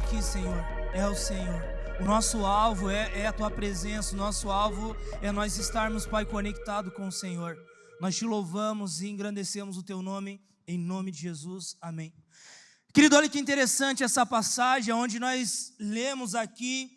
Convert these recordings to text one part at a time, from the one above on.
aqui, Senhor, é o Senhor. O nosso alvo é a Tua presença, o nosso alvo é nós estarmos, Pai, conectado com o Senhor. Nós Te louvamos e engrandecemos o Teu nome, em nome de Jesus, amém. Querido, olha que interessante essa passagem, onde nós lemos aqui,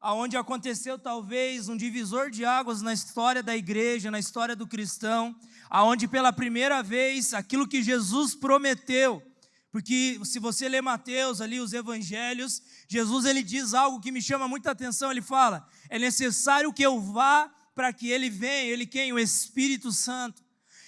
onde aconteceu talvez um divisor de águas na história da igreja, na história do cristão, aonde pela primeira vez, aquilo que Jesus prometeu, porque se você ler Mateus ali, os evangelhos, Jesus ele diz algo que me chama muita atenção, ele fala, é necessário que eu vá para que ele venha, ele quem? O Espírito Santo.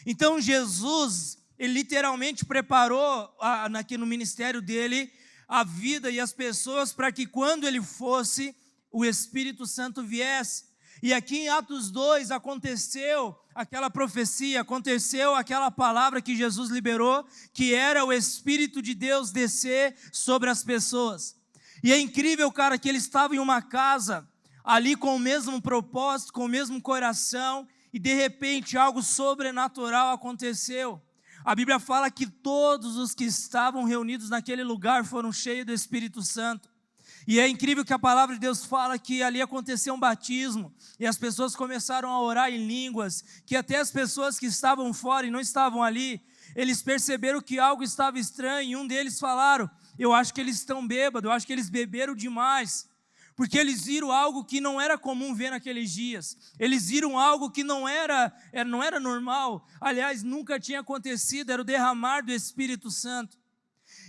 Então Jesus, ele literalmente preparou aqui no ministério dele, a vida e as pessoas para que quando ele fosse, o Espírito Santo viesse. E aqui em Atos 2 aconteceu aquela profecia, aconteceu aquela palavra que Jesus liberou, que era o Espírito de Deus descer sobre as pessoas. E é incrível, cara, que ele estava em uma casa, ali com o mesmo propósito, com o mesmo coração, e de repente algo sobrenatural aconteceu. A Bíblia fala que todos os que estavam reunidos naquele lugar foram cheios do Espírito Santo. E é incrível que a palavra de Deus fala que ali aconteceu um batismo, e as pessoas começaram a orar em línguas, que até as pessoas que estavam fora e não estavam ali, eles perceberam que algo estava estranho, e um deles falaram, eu acho que eles estão bêbados, eu acho que eles beberam demais, porque eles viram algo que não era comum ver naqueles dias, eles viram algo que não era normal, aliás, nunca tinha acontecido, era o derramar do Espírito Santo.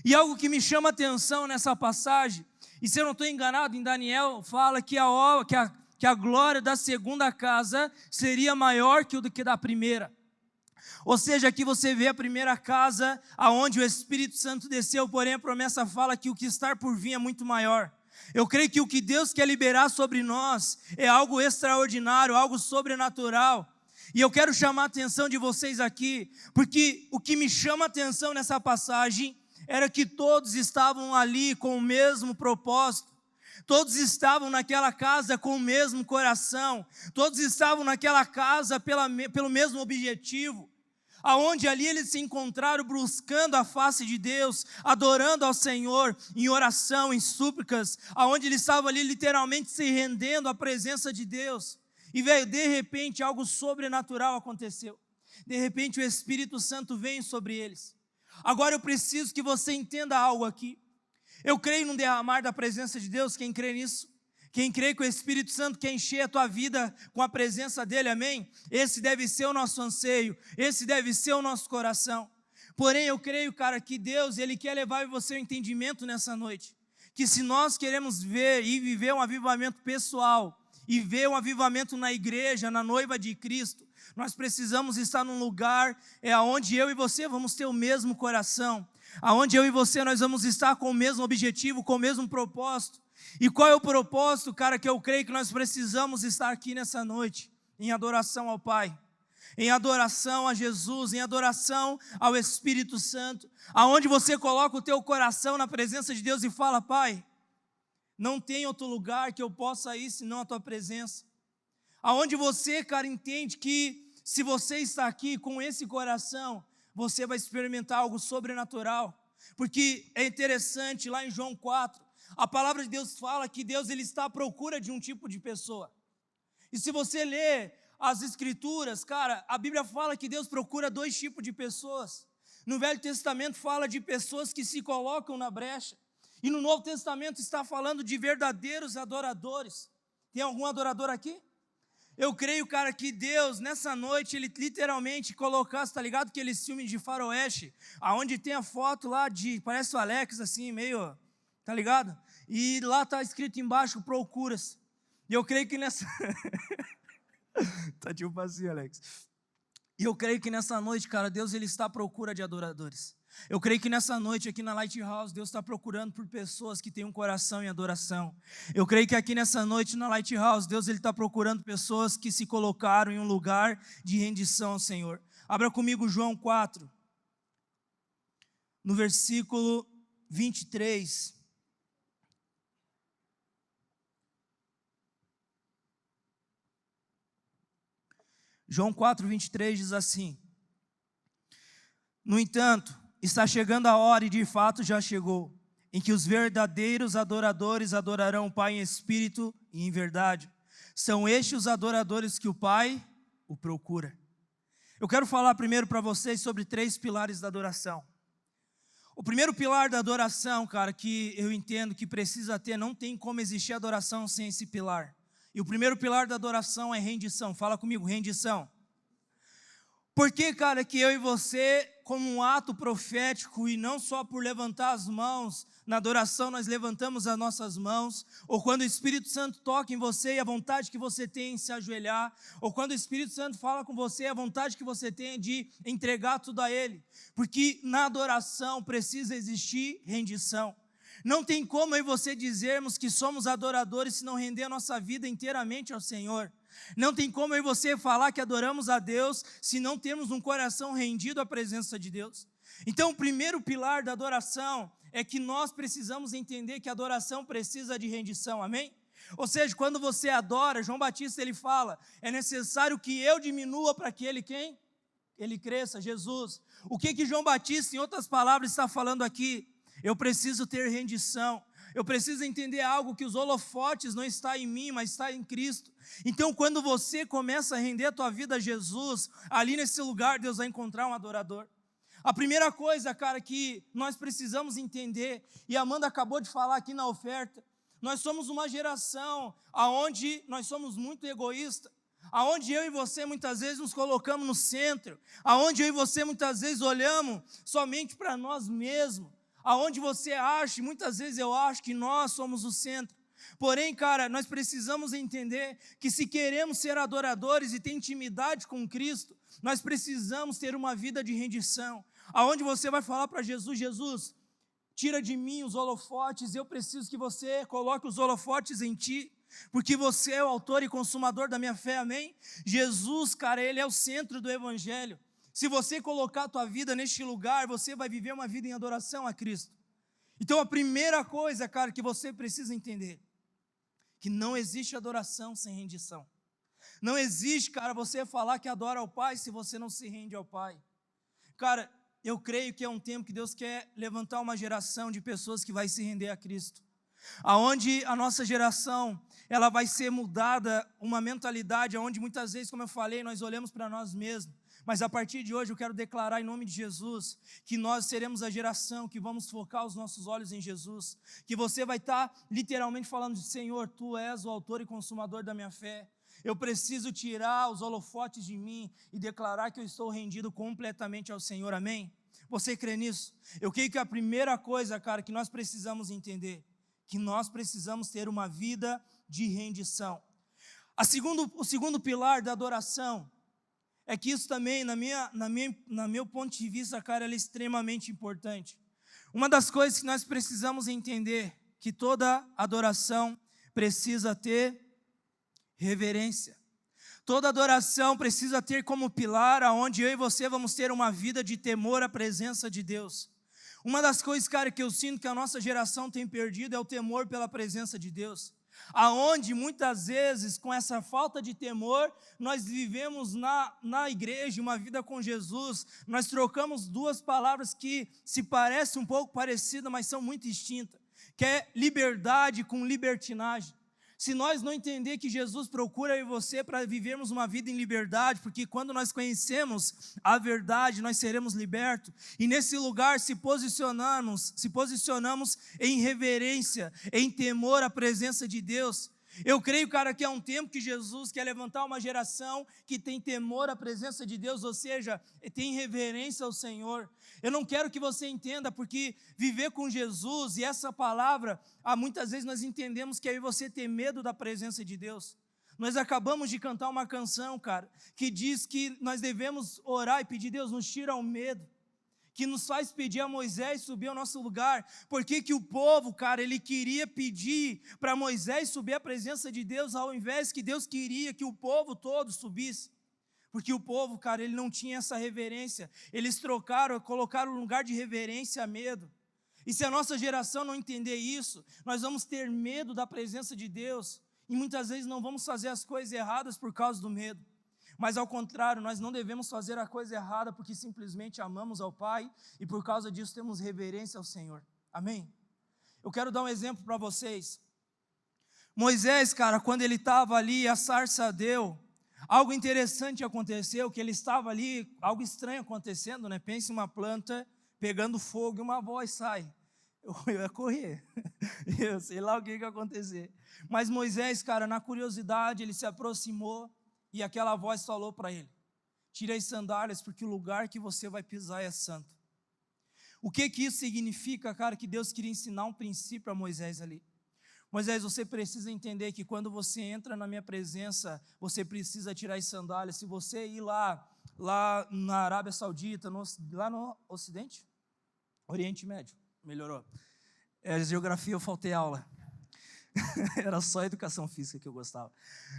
E algo que me chama a atenção nessa passagem, e se eu não estou enganado, em Daniel fala que a glória da segunda casa seria maior que o do que da primeira. Ou seja, aqui você vê a primeira casa, aonde o Espírito Santo desceu, porém a promessa fala que o que está por vir é muito maior. Eu creio que o que Deus quer liberar sobre nós é algo extraordinário, algo sobrenatural. E eu quero chamar a atenção de vocês aqui, porque o que me chama a atenção nessa passagem era que todos estavam ali com o mesmo propósito, todos estavam naquela casa com o mesmo coração, todos estavam naquela casa pelo mesmo objetivo, aonde ali eles se encontraram buscando a face de Deus, adorando ao Senhor, em oração, em súplicas, aonde eles estavam ali literalmente se rendendo à presença de Deus, e veio de repente algo sobrenatural aconteceu, de repente o Espírito Santo veio sobre eles. Agora eu preciso que você entenda algo aqui. Eu creio no derramar da presença de Deus, quem crê nisso? Quem crê que o Espírito Santo quer encher a tua vida com a presença dEle, amém? Esse deve ser o nosso anseio, esse deve ser o nosso coração. Porém eu creio, cara, que Deus, Ele quer levar você ao entendimento nessa noite. Que se nós queremos ver e viver um avivamento pessoal, e ver um avivamento na igreja, na noiva de Cristo, nós precisamos estar num lugar onde eu e você vamos ter o mesmo coração, aonde eu e você nós vamos estar com o mesmo objetivo, com o mesmo propósito. E qual é o propósito, cara, que eu creio que nós precisamos estar aqui nessa noite? Em adoração ao Pai, em adoração a Jesus, em adoração ao Espírito Santo, aonde você coloca o teu coração na presença de Deus e fala, Pai, não tem outro lugar que eu possa ir senão a tua presença. Aonde você, cara, entende que se você está aqui com esse coração, você vai experimentar algo sobrenatural. Porque é interessante, lá em João 4, a palavra de Deus fala que Deus ele está à procura de um tipo de pessoa. E se você ler as Escrituras, cara, a Bíblia fala que Deus procura dois tipos de pessoas. No Velho Testamento fala de pessoas que se colocam na brecha. E no Novo Testamento está falando de verdadeiros adoradores. Tem algum adorador aqui? Eu creio, cara, que Deus, nessa noite, Ele literalmente colocasse, tá ligado? Aqueles filmes de faroeste, aonde tem a foto lá parece o Alex, assim, meio, tá ligado? E lá tá escrito embaixo, procuras. E eu creio que nessa... tá tipo assim, Alex. E eu creio que nessa noite, cara, Deus, Ele está à procura de adoradores. Eu creio que nessa noite aqui na Lighthouse, Deus está procurando por pessoas que têm um coração em adoração. Eu creio que aqui nessa noite na Lighthouse, Deus está procurando pessoas que se colocaram em um lugar de rendição ao Senhor. Abra comigo João 4, no versículo 23. João 4, 23 diz assim, no entanto, está chegando a hora e de fato já chegou, em que os verdadeiros adoradores adorarão o Pai em espírito e em verdade. São estes os adoradores que o Pai o procura. Eu quero falar primeiro para vocês sobre 3 pilares da adoração. O primeiro pilar da adoração, cara, que eu entendo que precisa ter, não tem como existir adoração sem esse pilar. E o primeiro pilar da adoração é rendição. Fala comigo, rendição. Por que, cara, que eu e você, como um ato profético, e não só por levantar as mãos, na adoração nós levantamos as nossas mãos, ou quando o Espírito Santo toca em você e a vontade que você tem em se ajoelhar, ou quando o Espírito Santo fala com você, a vontade que você tem de entregar tudo a Ele, porque na adoração precisa existir rendição. Não tem como eu e você dizermos que somos adoradores se não render a nossa vida inteiramente ao Senhor. Não tem como eu e você falar que adoramos a Deus se não temos um coração rendido à presença de Deus. Então, o primeiro pilar da adoração é que nós precisamos entender que a adoração precisa de rendição, amém? Ou seja, quando você adora, João Batista ele fala, é necessário que eu diminua para que quem? Ele cresça, Jesus. O que João Batista, em outras palavras, está falando aqui? Eu preciso ter rendição. Eu preciso entender algo, que os holofotes não estão em mim, mas está em Cristo. Então, quando você começa a render a tua vida a Jesus, ali nesse lugar Deus vai encontrar um adorador. A primeira coisa, cara, que nós precisamos entender, e a Amanda acabou de falar aqui na oferta, nós somos uma geração onde nós somos muito egoístas, aonde eu e você muitas vezes nos colocamos no centro, aonde eu e você muitas vezes olhamos somente para nós mesmos, aonde você acha, e muitas vezes eu acho que nós somos o centro. Porém, cara, nós precisamos entender que se queremos ser adoradores e ter intimidade com Cristo, nós precisamos ter uma vida de rendição, aonde você vai falar para Jesus, Jesus, tira de mim os holofotes, eu preciso que você coloque os holofotes em ti, porque você é o autor e consumador da minha fé, amém? Jesus, cara, Ele é o centro do Evangelho. Se você colocar a tua vida neste lugar, você vai viver uma vida em adoração a Cristo. Então a primeira coisa, cara, que você precisa entender, que não existe adoração sem rendição. Não existe, cara, você falar que adora ao Pai se você não se rende ao Pai. Cara, eu creio que é um tempo que Deus quer levantar uma geração de pessoas que vai se render a Cristo. Aonde a nossa geração, ela vai ser mudada, uma mentalidade onde muitas vezes, como eu falei, nós olhamos para nós mesmos. Mas a partir de hoje eu quero declarar em nome de Jesus que nós seremos a geração que vamos focar os nossos olhos em Jesus, que você vai estar literalmente falando de Senhor, Tu és o autor e consumador da minha fé, eu preciso tirar os holofotes de mim e declarar que eu estou rendido completamente ao Senhor, amém? Você crê nisso? Eu creio que a primeira coisa, cara, que nós precisamos entender, que nós precisamos ter uma vida de rendição. O segundo pilar da adoração é que isso também, na meu ponto de vista, cara, é extremamente importante. Uma das coisas que nós precisamos entender, que toda adoração precisa ter reverência. Toda adoração precisa ter como pilar aonde eu e você vamos ter uma vida de temor à presença de Deus. Uma das coisas, cara, que eu sinto que a nossa geração tem perdido é o temor pela presença de Deus. Aonde muitas vezes, com essa falta de temor, nós vivemos na igreja uma vida com Jesus, nós trocamos duas palavras que se parecem um pouco parecidas, mas são muito distintas, que é liberdade com libertinagem. Se nós não entender que Jesus procura eu e você para vivermos uma vida em liberdade, porque quando nós conhecemos a verdade, nós seremos libertos, e nesse lugar se posicionamos em reverência, em temor à presença de Deus. Eu creio, cara, que é um tempo que Jesus quer levantar uma geração que tem temor à presença de Deus, ou seja, tem reverência ao Senhor. Eu não quero que você entenda, porque viver com Jesus, e essa palavra, muitas vezes nós entendemos que aí você tem medo da presença de Deus. Nós acabamos de cantar uma canção, cara, que diz que nós devemos orar e pedir, Deus, nos tira o medo, que nos faz pedir a Moisés subir ao nosso lugar. Porque que o povo, cara, ele queria pedir para Moisés subir à presença de Deus, ao invés que Deus queria que o povo todo subisse. Porque o povo, cara, ele não tinha essa reverência. Eles colocaram o lugar de reverência a medo. E se a nossa geração não entender isso, nós vamos ter medo da presença de Deus. E muitas vezes não vamos fazer as coisas erradas por causa do medo. Mas ao contrário, nós não devemos fazer a coisa errada porque simplesmente amamos ao Pai e por causa disso temos reverência ao Senhor. Amém? Eu quero dar um exemplo para vocês. Moisés, cara, quando ele estava ali, a sarça deu, algo interessante aconteceu, que ele estava ali, algo estranho acontecendo, né? Pense em uma planta pegando fogo e uma voz sai. Eu ia correr, eu sei lá o que ia acontecer. Mas Moisés, cara, na curiosidade, ele se aproximou e aquela voz falou para ele: tire as sandálias, porque o lugar que você vai pisar é santo. O que isso significa, cara? Que Deus queria ensinar um princípio a Moisés ali. Moisés, você precisa entender que quando você entra na minha presença, você precisa tirar as sandálias. Se você ir lá na Arábia Saudita, lá no Ocidente? Oriente Médio, melhorou. Geografia eu faltei aula. Era só educação física que eu gostava.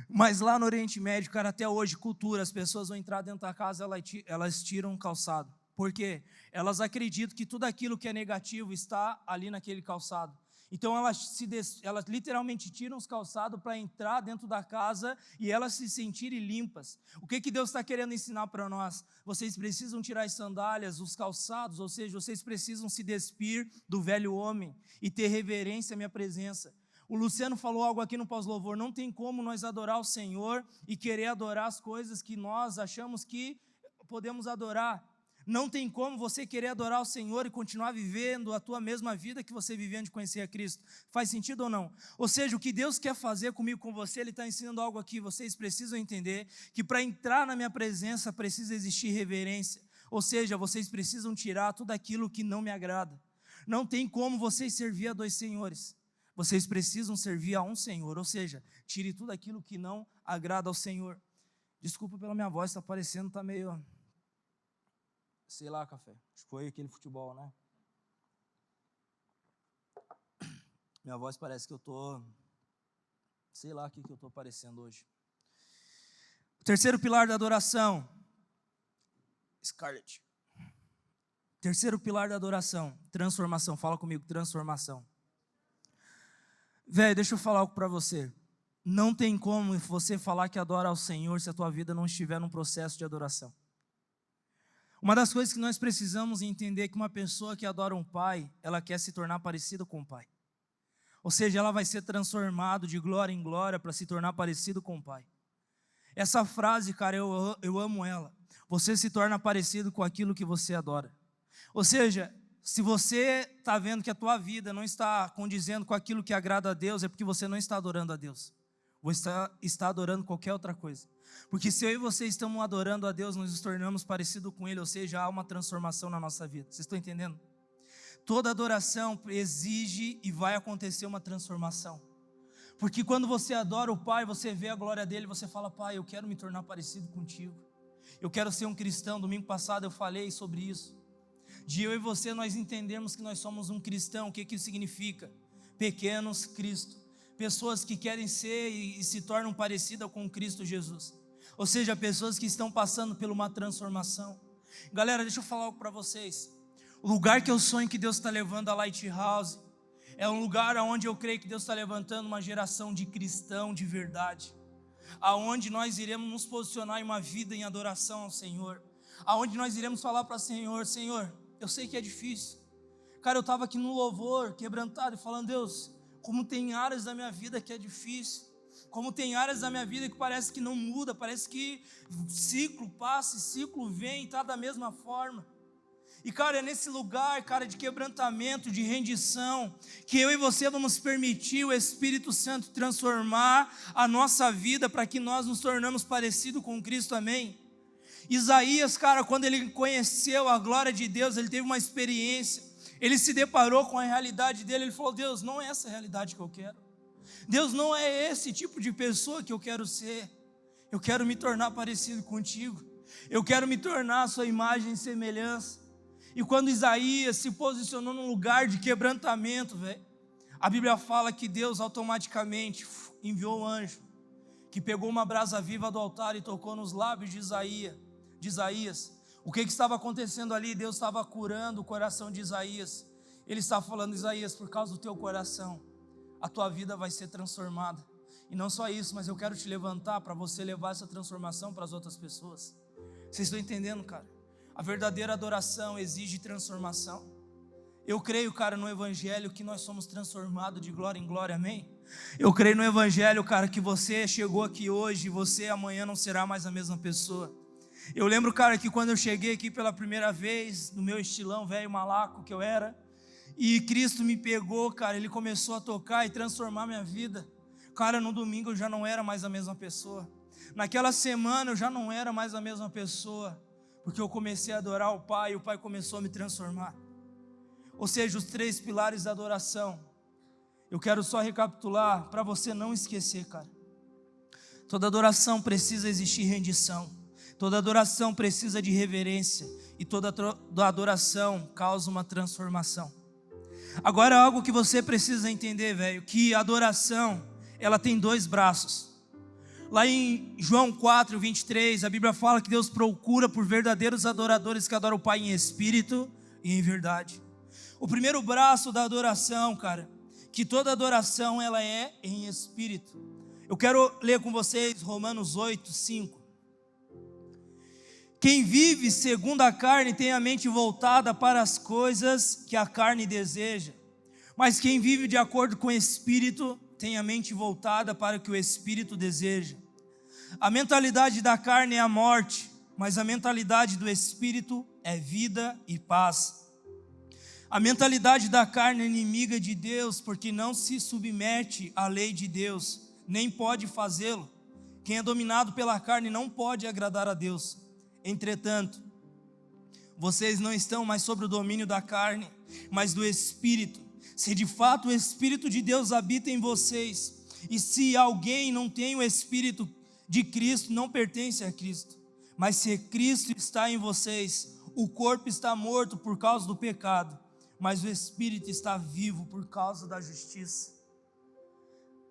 Mas lá no Oriente Médio, cara, até hoje, cultura, as pessoas vão entrar dentro da casa, elas tiram o calçado. Por quê? Elas acreditam que tudo aquilo que é negativo está ali naquele calçado. Então elas literalmente tiram os calçados para entrar dentro da casa e elas se sentirem limpas. O que Deus está querendo ensinar para nós? Vocês precisam tirar as sandálias, os calçados, ou seja, vocês precisam se despir do velho homem e ter reverência à minha presença. O Luciano falou algo aqui no pós-louvor: não tem como nós adorar o Senhor e querer adorar as coisas que nós achamos que podemos adorar. Não tem como você querer adorar o Senhor e continuar vivendo a tua mesma vida que você vivia antes de conhecer a Cristo. Faz sentido ou não? Ou seja, o que Deus quer fazer comigo, com você, Ele está ensinando algo aqui. Vocês precisam entender que para entrar na minha presença precisa existir reverência. Ou seja, vocês precisam tirar tudo aquilo que não me agrada. Não tem como vocês servir a dois senhores. Vocês precisam servir a um Senhor. Ou seja, tire tudo aquilo que não agrada ao Senhor. Desculpa pela minha voz, está parecendo, está meio... sei lá, café. Acho que foi aquele futebol, né? Minha voz parece que eu tô... sei lá o que eu tô parecendo hoje. O terceiro pilar da adoração. Scarlett. Terceiro pilar da adoração. Transformação. Fala comigo, transformação. Velho, deixa eu falar algo para você. Não tem como você falar que adora ao Senhor se a tua vida não estiver num processo de adoração. Uma das coisas que nós precisamos entender é que uma pessoa que adora um pai, ela quer se tornar parecida com o pai. Ou seja, ela vai ser transformada de glória em glória para se tornar parecido com o pai. Essa frase, cara, eu amo ela. Você se torna parecido com aquilo que você adora. Ou seja, se você está vendo que a tua vida não está condizendo com aquilo que agrada a Deus, é porque você não está adorando a Deus. Você está adorando qualquer outra coisa. Porque se eu e você estamos adorando a Deus, nós nos tornamos parecidos com Ele, ou seja, há uma transformação na nossa vida. Vocês estão entendendo? Toda adoração exige e vai acontecer uma transformação. Porque quando você adora o Pai, você vê a glória dEle, você fala: Pai, eu quero me tornar parecido contigo. Eu quero ser um cristão. Domingo passado eu falei sobre isso. De eu e você nós entendermos que nós somos um cristão. O que isso significa? Pequenos Cristo. Pessoas que querem ser e se tornam parecidas com Cristo Jesus. Ou seja, pessoas que estão passando por uma transformação. Galera, deixa eu falar algo para vocês. O lugar que eu sonho que Deus está levando a Lighthouse é um lugar onde eu creio que Deus está levantando uma geração de cristão de verdade. Aonde nós iremos nos posicionar em uma vida em adoração ao Senhor. Aonde nós iremos falar para o Senhor: Senhor, eu sei que é difícil. Cara, eu estava aqui no louvor, quebrantado, e falando: Deus, como tem áreas da minha vida que é difícil. Como tem áreas da minha vida que parece que não muda, parece que ciclo passa, ciclo vem, está da mesma forma. E cara, é nesse lugar, cara, de quebrantamento, de rendição, que eu e você vamos permitir o Espírito Santo transformar a nossa vida para que nós nos tornamos parecidos com Cristo, amém? Isaías, cara, quando ele conheceu a glória de Deus, ele teve uma experiência, ele se deparou com a realidade dele, ele falou: Deus, não é essa a realidade que eu quero. Deus, não é esse tipo de pessoa que eu quero ser. Eu quero me tornar parecido contigo. Eu quero me tornar a sua imagem e semelhança. E quando Isaías se posicionou num lugar de quebrantamento, velho, a Bíblia fala que Deus automaticamente enviou um anjo que pegou uma brasa viva do altar e tocou nos lábios de Isaías. O que estava acontecendo ali? Deus estava curando o coração de Isaías. Ele estava falando: Isaías, por causa do teu coração, a tua vida vai ser transformada. E não só isso, mas eu quero te levantar para você levar essa transformação para as outras pessoas. Vocês estão entendendo, cara? A verdadeira adoração exige transformação. Eu creio, cara, no evangelho que nós somos transformados de glória em glória, amém? Eu creio no evangelho, cara, que você chegou aqui hoje e você amanhã não será mais a mesma pessoa. Eu lembro, cara, que quando eu cheguei aqui pela primeira vez, no meu estilão velho malaco que eu era, e Cristo me pegou, cara, Ele começou a tocar e transformar minha vida. Cara, no domingo eu já não era mais a mesma pessoa. Naquela semana eu já não era mais a mesma pessoa, porque eu comecei a adorar o Pai e o Pai começou a me transformar. Ou seja, os 3 pilares da adoração. Eu quero só recapitular para você não esquecer, cara. Toda adoração precisa existir rendição. Toda adoração precisa de reverência. E toda adoração causa uma transformação. Agora, algo que você precisa entender, velho, que a adoração, ela tem 2 braços. Lá em João 4, 23, a Bíblia fala que Deus procura por verdadeiros adoradores que adoram o Pai em espírito e em verdade. O primeiro braço da adoração, cara, que toda adoração ela é em espírito. Eu quero ler com vocês Romanos 8, 5. Quem vive segundo a carne tem a mente voltada para as coisas que a carne deseja. Mas quem vive de acordo com o Espírito tem a mente voltada para o que o Espírito deseja. A mentalidade da carne é a morte, mas a mentalidade do Espírito é vida e paz. A mentalidade da carne é inimiga de Deus, porque não se submete à lei de Deus, nem pode fazê-lo. Quem é dominado pela carne não pode agradar a Deus. Entretanto, vocês não estão mais sob o domínio da carne, mas do Espírito. Se de fato o Espírito de Deus habita em vocês, e se alguém não tem o Espírito de Cristo, não pertence a Cristo. Mas se Cristo está em vocês, o corpo está morto por causa do pecado, mas o Espírito está vivo por causa da justiça.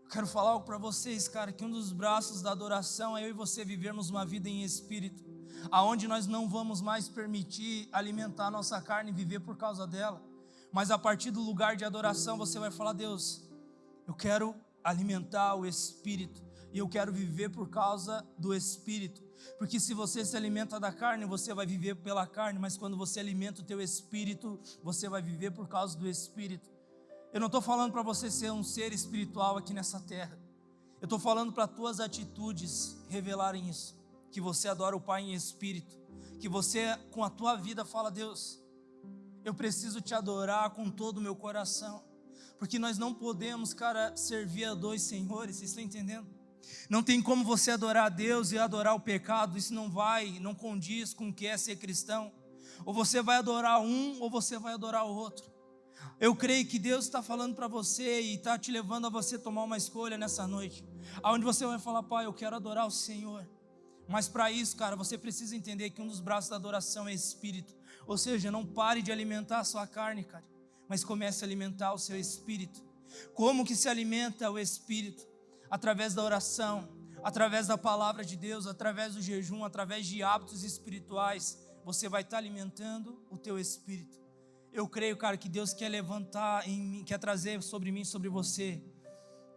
Quero falar algo para vocês, cara, que um dos braços da adoração é eu e você vivermos uma vida em Espírito, aonde nós não vamos mais permitir alimentar a nossa carne e viver por causa dela, mas a partir do lugar de adoração você vai falar: Deus, eu quero alimentar o Espírito, e eu quero viver por causa do Espírito, porque se você se alimenta da carne, você vai viver pela carne, mas quando você alimenta o teu Espírito, você vai viver por causa do Espírito. Eu não estou falando para você ser um ser espiritual aqui nessa terra, eu estou falando para tuas atitudes revelarem isso, que você adora o Pai em Espírito, que você com a tua vida fala: Deus, eu preciso te adorar com todo o meu coração, porque nós não podemos, cara, servir a 2 senhores, vocês estão entendendo? Não tem como você adorar a Deus e adorar o pecado, isso não condiz com o que é ser cristão. Ou você vai adorar um, ou você vai adorar o outro. Eu creio que Deus está falando para você e está te levando a você tomar uma escolha nessa noite, onde você vai falar: Pai, eu quero adorar o Senhor. Mas para isso, cara, você precisa entender que um dos braços da adoração é Espírito. Ou seja, não pare de alimentar a sua carne, cara, mas comece a alimentar o seu Espírito. Como que se alimenta o Espírito? Através da oração, através da palavra de Deus, através do jejum, através de hábitos espirituais, você vai estar alimentando o teu Espírito. Eu creio, cara, que Deus quer levantar em mim, quer trazer sobre mim, sobre você,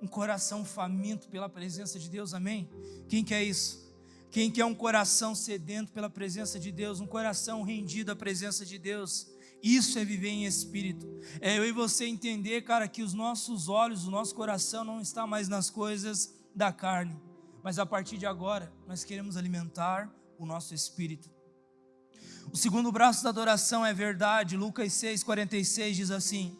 um coração faminto pela presença de Deus, amém? Quem quer isso? Quem quer um coração sedento pela presença de Deus, um coração rendido à presença de Deus? Isso é viver em Espírito. É eu e você entender, cara, que os nossos olhos, o nosso coração não está mais nas coisas da carne, mas a partir de agora, nós queremos alimentar o nosso Espírito. O segundo braço da adoração é verdade. Lucas 6,46 diz assim: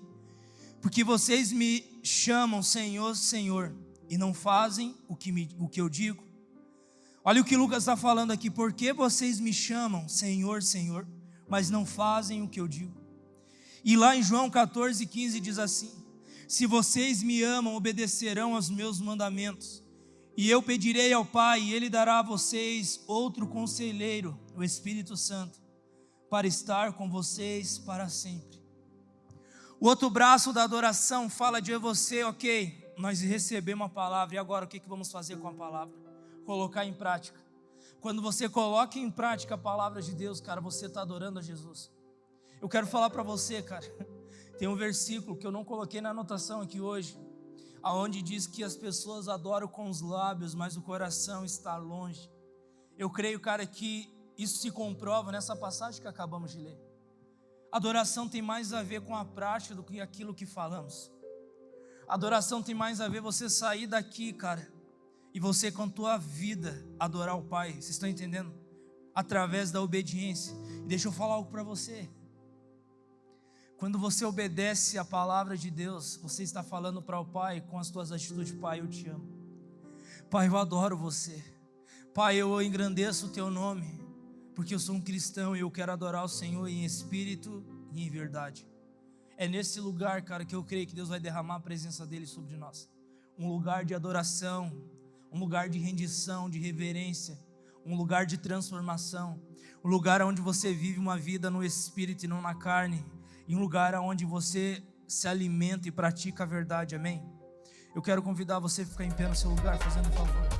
porque vocês me chamam Senhor, Senhor, e não fazem o que eu digo. Olha o que Lucas está falando aqui: porque vocês me chamam Senhor, Senhor, mas não fazem o que eu digo. E lá em João 14,15 diz assim: se vocês me amam, obedecerão aos meus mandamentos, e eu pedirei ao Pai, e Ele dará a vocês outro conselheiro, o Espírito Santo, para estar com vocês para sempre. O outro braço da adoração fala de você: ok, nós recebemos a palavra, e agora o que vamos fazer com a palavra? Colocar em prática. Quando você coloca em prática a palavra de Deus, cara, você está adorando a Jesus. Eu quero falar para você, cara, tem um versículo que eu não coloquei na anotação aqui hoje, aonde diz que as pessoas adoram com os lábios, mas o coração está longe. Eu creio, cara, que isso se comprova nessa passagem que acabamos de ler, Adoração tem mais a ver com a prática do que aquilo que falamos. Adoração tem mais a ver você sair daqui, cara, e você com a tua vida adorar o Pai. Vocês estão entendendo? Através da obediência. E deixa eu falar algo para você. Quando você obedece a palavra de Deus, você está falando para o Pai com as tuas atitudes: Pai, eu te amo. Pai, eu adoro você. Pai, eu engrandeço o teu nome, porque eu sou um cristão e eu quero adorar o Senhor em espírito e em verdade. É nesse lugar, cara, que eu creio que Deus vai derramar a presença dele sobre nós. Um lugar de adoração, um lugar de rendição, de reverência, um lugar de transformação, um lugar onde você vive uma vida no espírito e não na carne, e um lugar onde você se alimenta e pratica a verdade, amém? Eu quero convidar você a ficar em pé no seu lugar, fazendo um favor.